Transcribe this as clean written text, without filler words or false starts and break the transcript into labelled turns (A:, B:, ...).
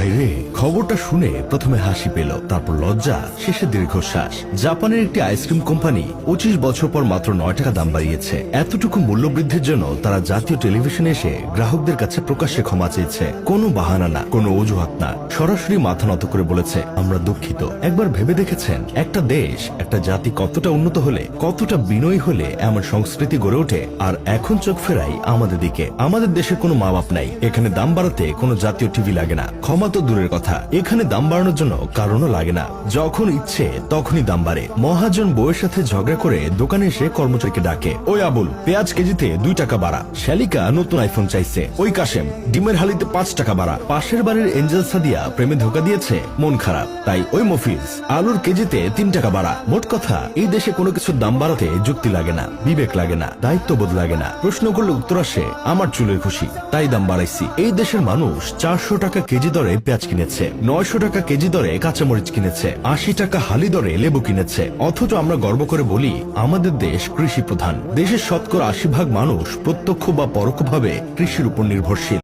A: ভাইরে, খবরটা শুনে প্রথমে হাসি পেল, তারপর লজ্জা, শেষে দীর্ঘশ্বাস। জাপানের একটি আইসক্রিম কোম্পানি 25 বছর পর মাত্র 9 টাকা দাম বাড়িয়েছে। এতটুকু মূল্য বৃদ্ধির জন্য তারা জাতীয় টেলিভিশনে এসে গ্রাহকদের কাছে প্রকাশ্যে ক্ষমা চেয়েছে। কোনো বাহানা না, কোনো অজুহাত না, সরাসরি মাথা নত করে বলেছে আমরা দুঃখিত। একবার ভেবে দেখেছেন একটা দেশ, একটা জাতি কতটা উন্নত হলে, কতটা বিনয়ী হলে এমন সংস্কৃতি গড়ে ওঠে? আর এখন চোখ ফেরাই আমাদের দিকে। আমাদের দেশে কোনো মা বাপ নাই, এখানে দাম বাড়াতে কোনো জাতীয় টিভি লাগে না, ক্ষমা তো দূরের কথা, এখানে দাম বাড়ানোর জন্য কারণও লাগে না। যখন ইচ্ছে তখনই দাম বাড়ে। মহাজন বউয়ের সাথে ঝগড়া করে দোকানে এসে কর্মচারীকে ডাকে, ওই আবুল, পেঁয়াজ কেজিতে 2 টাকা বাড়া। শালিকা নতুন আইফোন চাইছে। ওই কাশেম, ডিমের হালিতে 5 টাকা বাড়া। পাশের বাড়ির এঞ্জেল সাদিয়া প্রেমে ধোকা দিয়েছে, মন খারাপ, তাই ওই মফিজ, আলুর কেজিতে 3 টাকা বাড়া। মোট কথা, এই দেশে কোনো কিছুর দাম বাড়াতে যুক্তি লাগে না, বিবেক লাগে না, দায়িত্ববোধ লাগে না। প্রশ্ন করলে উত্তর আসে আমার চুলের খুশি, তাই দাম বাড়াইছি। এই দেশের মানুষ 400 টাকা কেজি দরে পেঁয়াজ কিনেছে, 900 টাকা কেজি দরে কাঁচামরিচ কিনেছে, 80 টাকা হালি দরে লেবু কিনেছে। অথচ আমরা গর্ব করে বলি আমাদের দেশ কৃষি প্রধান। দেশের 80% মানুষ প্রত্যক্ষ বা পরোক্ষভাবে কৃষির উপর নির্ভরশীল।